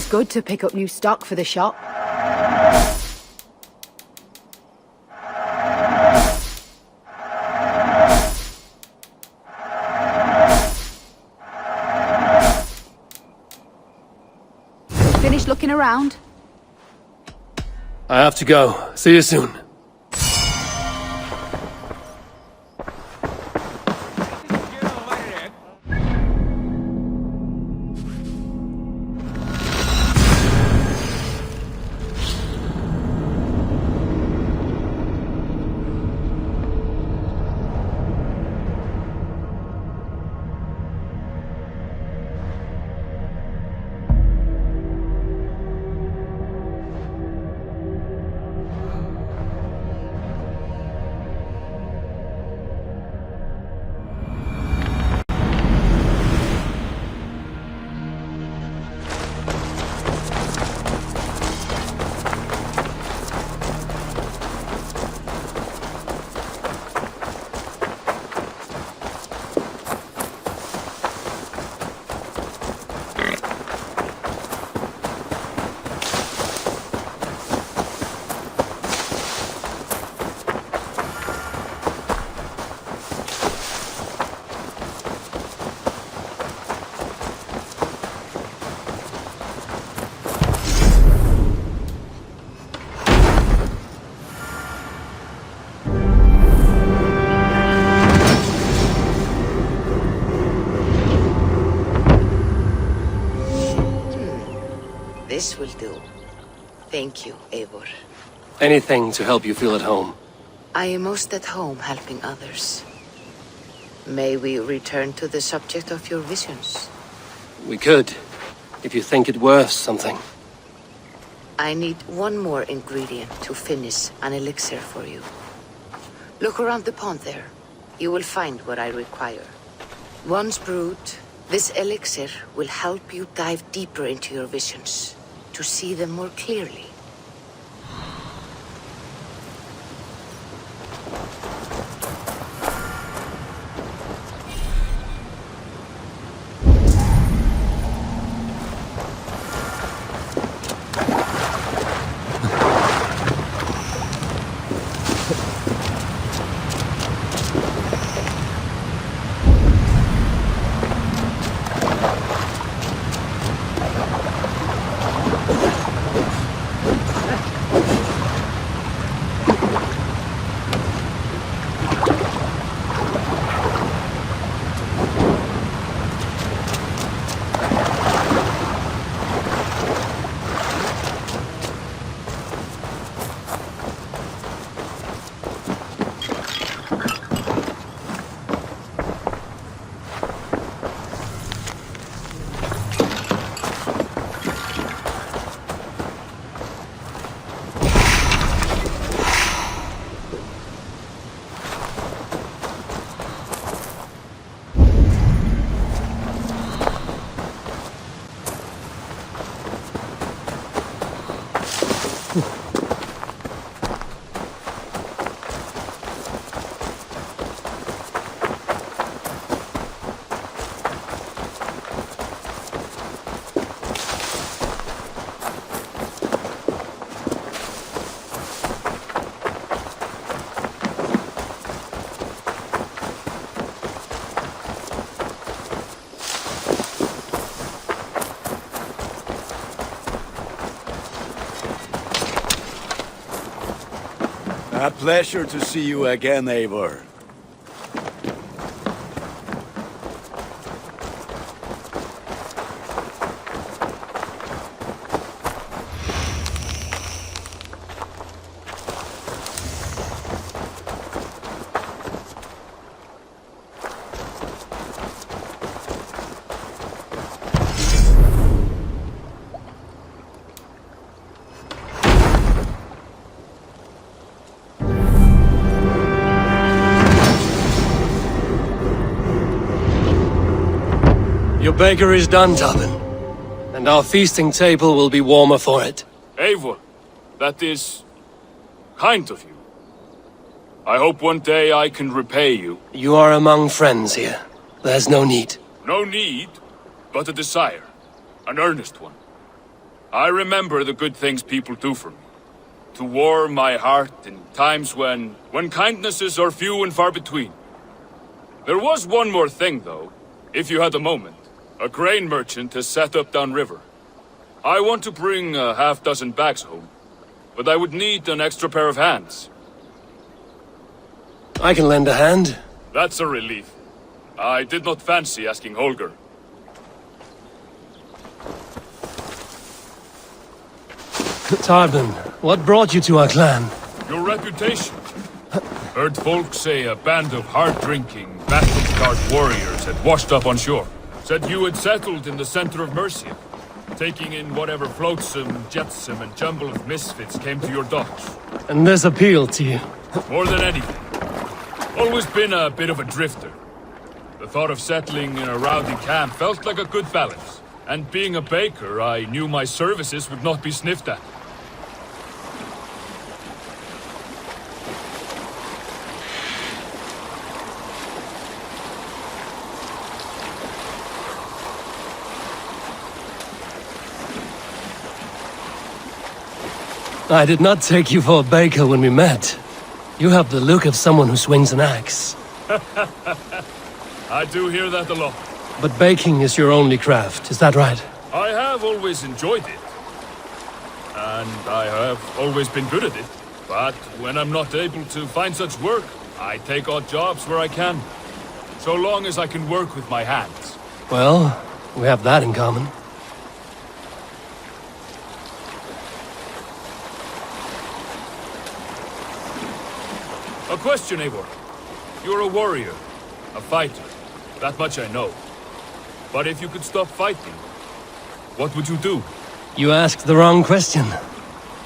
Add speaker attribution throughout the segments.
Speaker 1: good to pick up new stock for the shop. Finished looking around?
Speaker 2: I have to go. See you soon.
Speaker 3: This will do. Thank you, Eivor.
Speaker 2: Anything to help you feel at home.
Speaker 3: I am most at home helping others. May we return to the subject of your visions?
Speaker 2: We could, if you think it worth something.
Speaker 3: I need one more ingredient to finish an elixir for you. Look around the pond there. You will find what I require. Once brewed, this elixir will help you dive deeper into your visions, to see them more clearly.
Speaker 4: A pleasure to see you again, Eivor.
Speaker 2: Your baker is done, Tubman. And our feasting table will be warmer for it.
Speaker 5: Eivor, that is kind of you. I hope one day I can repay you.
Speaker 2: You are among friends here. There's no need.
Speaker 5: No need, but a desire. An earnest one. I remember the good things people do for me. To warm my heart in times when kindnesses are few and far between. There was one more thing, though, if you had a moment. A grain merchant has set up downriver. I want to bring a half-dozen bags home, but I would need an extra pair of hands.
Speaker 2: I can lend a hand.
Speaker 5: That's a relief. I did not fancy asking Holger.
Speaker 2: Tarbin, what brought you to our clan?
Speaker 5: Your reputation. Heard folk say a band of hard-drinking, battle-scarred warriors had washed up on shore. Said you had settled in the center of Mercia, taking in whatever flotsam, jetsam, and jumble of misfits came to your docks.
Speaker 2: And this appealed to you?
Speaker 5: More than anything. Always been a bit of a drifter. The thought of settling in a rowdy camp felt like a good balance. And being a baker, I knew my services would not be sniffed at.
Speaker 2: I did not take you for a baker when we met. You have the look of someone who swings an axe.
Speaker 5: I do hear that a lot.
Speaker 2: But baking is your only craft, is that right?
Speaker 5: I have always enjoyed it. And I have always been good at it. But when I'm not able to find such work, I take odd jobs where I can. So long as I can work with my hands.
Speaker 2: Well, we have that in common.
Speaker 5: A question, Eivor. You're a warrior, a fighter. That much I know. But if you could stop fighting, what would you do?
Speaker 2: You asked the wrong question.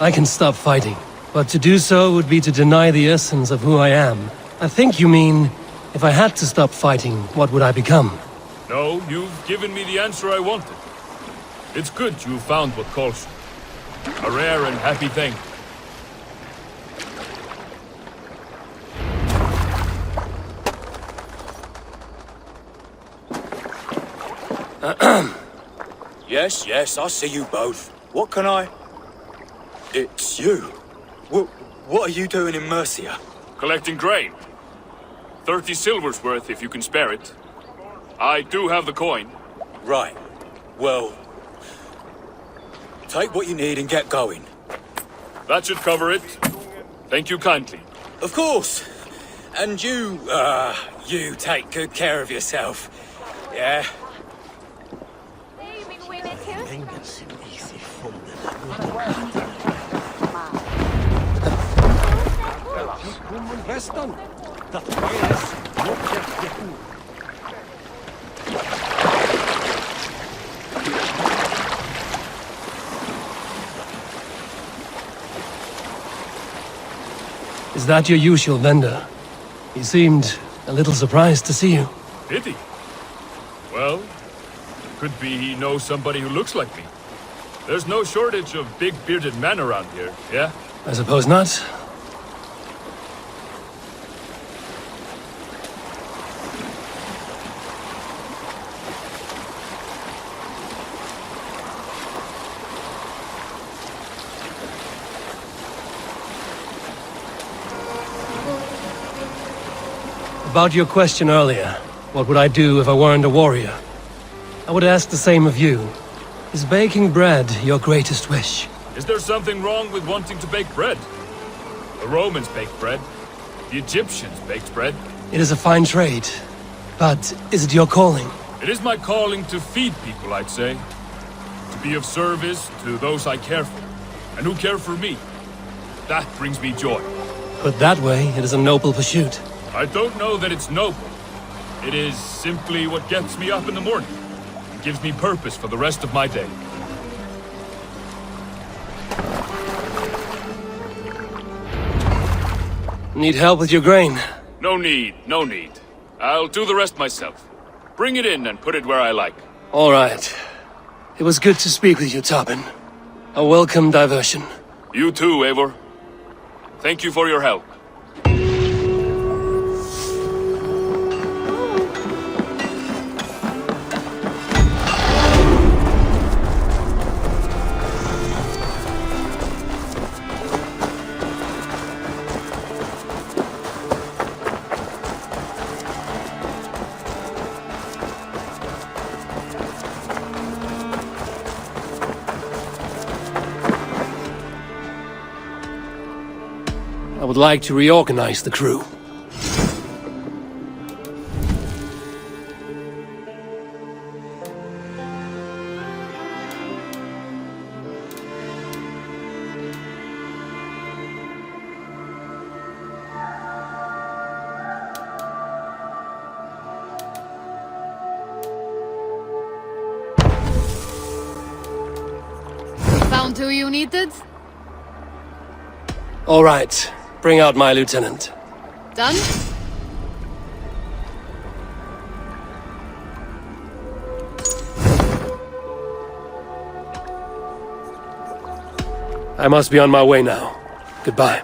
Speaker 2: I can stop fighting, but to do so would be to deny the essence of who I am. I think you mean, if I had to stop fighting, what would I become?
Speaker 5: No, you've given me the answer I wanted. It's good you found what calls you. A rare and happy thing.
Speaker 4: Yes, I see you both. What can I... It's you. What are you doing in Mercia?
Speaker 5: Collecting grain. 30 silver's worth if you can spare it. I do have the coin.
Speaker 4: Right. Well... Take what you need and get going.
Speaker 5: That should cover it. Thank you kindly.
Speaker 4: Of course. And you take good care of yourself. Yeah?
Speaker 2: Is that your usual vendor? He seemed a little surprised to see you.
Speaker 5: Did he? Well, could be he knows somebody who looks like me. There's no shortage of big bearded men around here, yeah?
Speaker 2: I suppose not. About your question earlier, what would I do if I weren't a warrior? I would ask the same of you. Is baking bread your greatest wish?
Speaker 5: Is there something wrong with wanting to bake bread? The Romans baked bread. The Egyptians baked bread.
Speaker 2: It is a fine trade, but is it your calling?
Speaker 5: It is my calling to feed people, I'd say. To be of service to those I care for, and who care for me. That brings me joy.
Speaker 2: Put that way, it is a noble pursuit.
Speaker 5: I don't know that it's noble. It is simply what gets me up in the morning. It gives me purpose for the rest of my day.
Speaker 2: Need help with your grain?
Speaker 5: No need, no need. I'll do the rest myself. Bring it in and put it where I like.
Speaker 2: All right. It was good to speak with you, Tobin. A welcome diversion.
Speaker 5: You too, Eivor. Thank you for your help.
Speaker 2: I would like to reorganize the crew.
Speaker 1: Found who you needed?
Speaker 2: All right, bring out my lieutenant.
Speaker 1: Done?
Speaker 2: I must be on my way now. Goodbye.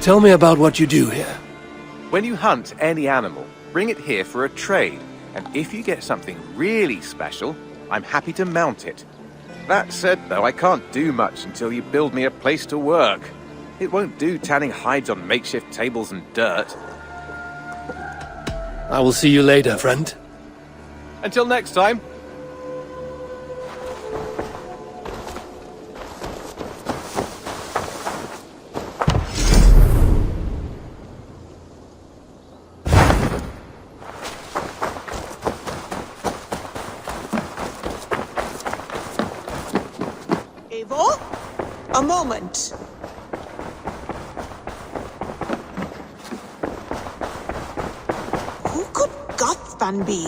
Speaker 2: Tell me about what you do here.
Speaker 6: When you hunt any animal, bring it here for a trade, and if you get something really special, I'm happy to mount it. That said, though, I can't do much until you build me a place to work. It won't do tanning hides on makeshift tables and dirt.
Speaker 2: I will see you later, friend.
Speaker 6: Until next time.
Speaker 7: Eivor? A moment. Who could Gothban be?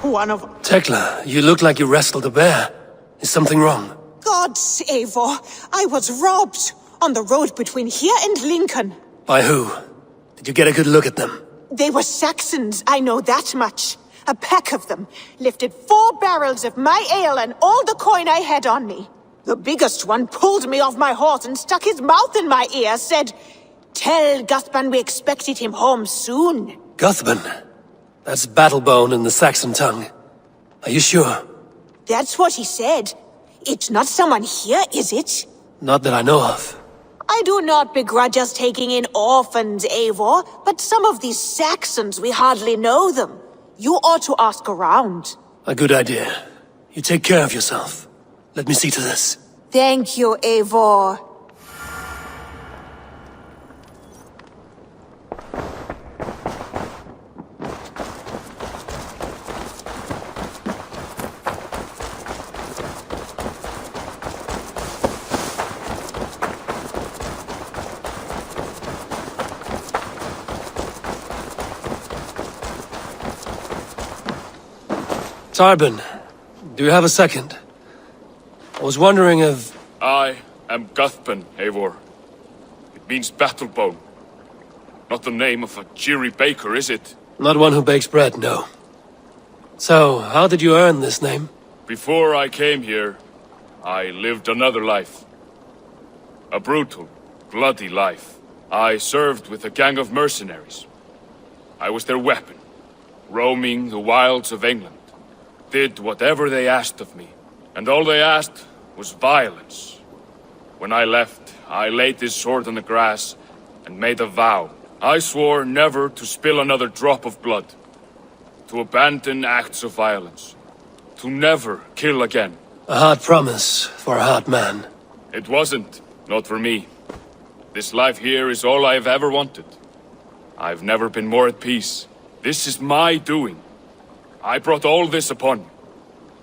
Speaker 7: One of...
Speaker 2: Tekla, you look like you wrestled a bear. Is something wrong?
Speaker 7: Gods, Eivor. I was robbed on the road between here and Lincoln.
Speaker 2: By who? Did you get a good look at them?
Speaker 7: They were Saxons, I know that much. A pack of them lifted 4 barrels of my ale and all the coin I had on me. The biggest one pulled me off my horse and stuck his mouth in my ear, said, "Tell Guthban we expected him home soon."
Speaker 2: Guthban? That's Battlebone in the Saxon tongue. Are you sure?
Speaker 7: That's what he said. It's not someone here, is it?
Speaker 2: Not that I know of.
Speaker 7: I do not begrudge us taking in orphans, Eivor, but some of these Saxons, we hardly know them. You ought to ask around.
Speaker 2: A good idea. You take care of yourself. Let me see to this.
Speaker 7: Thank you, Eivor.
Speaker 2: Tarbin, do you have a second? I was wondering if...
Speaker 5: I am Guthban, Eivor. It means battlebone. Not the name of a cheery baker, is it?
Speaker 2: Not one who bakes bread, no. So, how did you earn this name?
Speaker 5: Before I came here, I lived another life. A brutal, bloody life. I served with a gang of mercenaries. I was their weapon, roaming the wilds of England. Did whatever they asked of me. And all they asked was violence. When I left, I laid this sword on the grass and made a vow. I swore never to spill another drop of blood. To abandon acts of violence. To never kill again.
Speaker 2: A hard promise for a hard man.
Speaker 5: It wasn't. Not for me. This life here is all I've ever wanted. I've never been more at peace. This is my doing. I brought all this upon me.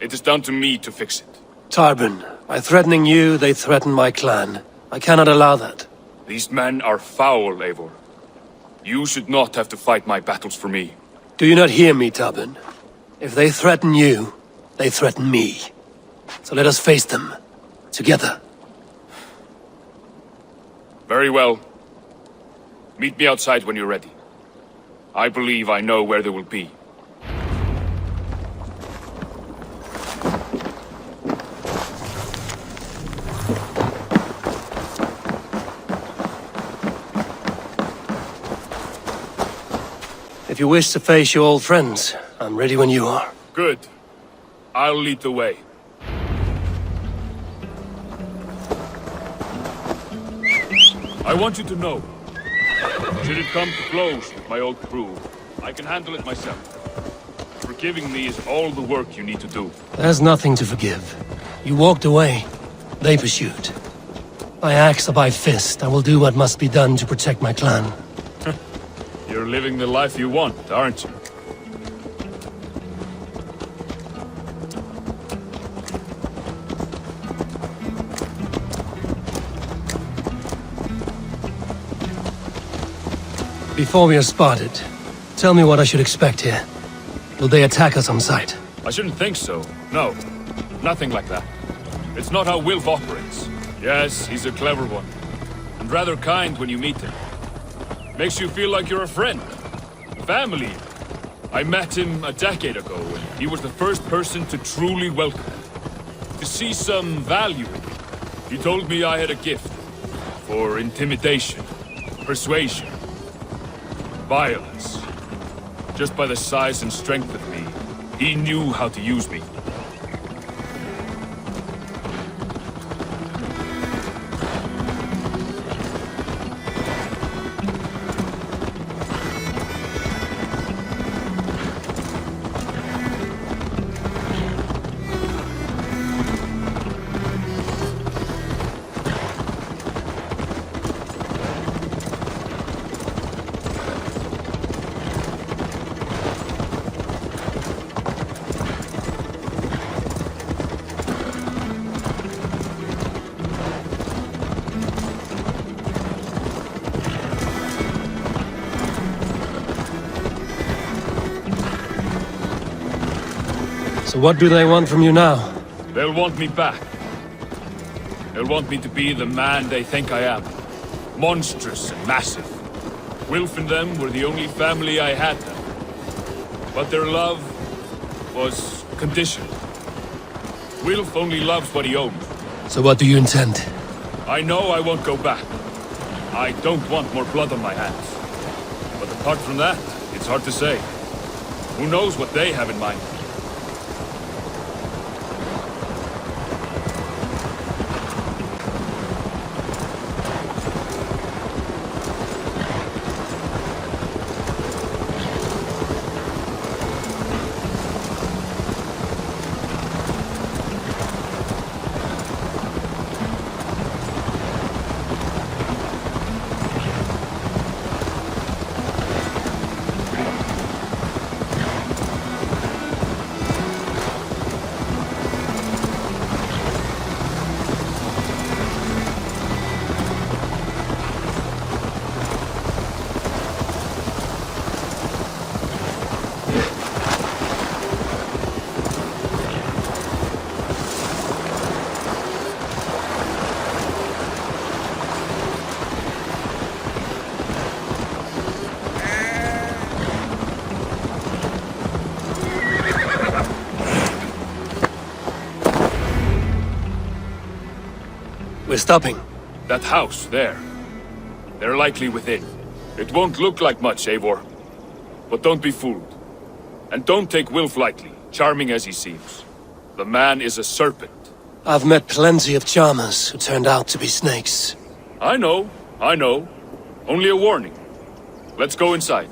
Speaker 5: It is down to me to fix it.
Speaker 2: Tarbin, by threatening you, they threaten my clan. I cannot allow that.
Speaker 5: These men are foul, Eivor. You should not have to fight my battles for me.
Speaker 2: Do you not hear me, Tarbin? If they threaten you, they threaten me. So let us face them. Together.
Speaker 5: Very well. Meet me outside when you're ready. I believe I know where they will be.
Speaker 2: If you wish to face your old friends, I'm ready when you are.
Speaker 5: Good. I'll lead the way. I want you to know, should it come to blows with my old crew, I can handle it myself. Forgiving me is all the work you need to do.
Speaker 2: There's nothing to forgive. You walked away. They pursued. By axe or by fist, I will do what must be done to protect my clan.
Speaker 5: You're living the life you want, aren't you?
Speaker 2: Before we are spotted, tell me what I should expect here. Will they attack us on sight?
Speaker 5: I shouldn't think so. No. Nothing like that. It's not how Wilf operates. Yes, he's a clever one. And rather kind when you meet him. Makes you feel like you're a friend. Family. I met him a decade ago, and he was the first person to truly welcome me. To see some value in me. He told me I had a gift. For intimidation. Persuasion. Violence. Just by the size and strength of me, he knew how to use me.
Speaker 2: So what do they want from you now?
Speaker 5: They'll want me back. They'll want me to be the man they think I am. Monstrous and massive. Wilf and them were the only family I had then. But their love was conditional. Wilf only loves what he owns.
Speaker 2: So what do you intend?
Speaker 5: I know I won't go back. I don't want more blood on my hands. But apart from that, it's hard to say. Who knows what they have in mind?
Speaker 2: We're stopping.
Speaker 5: That house, there. They're likely within. It won't look like much, Eivor. But don't be fooled. And don't take Wilf lightly, charming as he seems. The man is a serpent.
Speaker 2: I've met plenty of charmers who turned out to be snakes.
Speaker 5: I know. Only a warning. Let's go inside.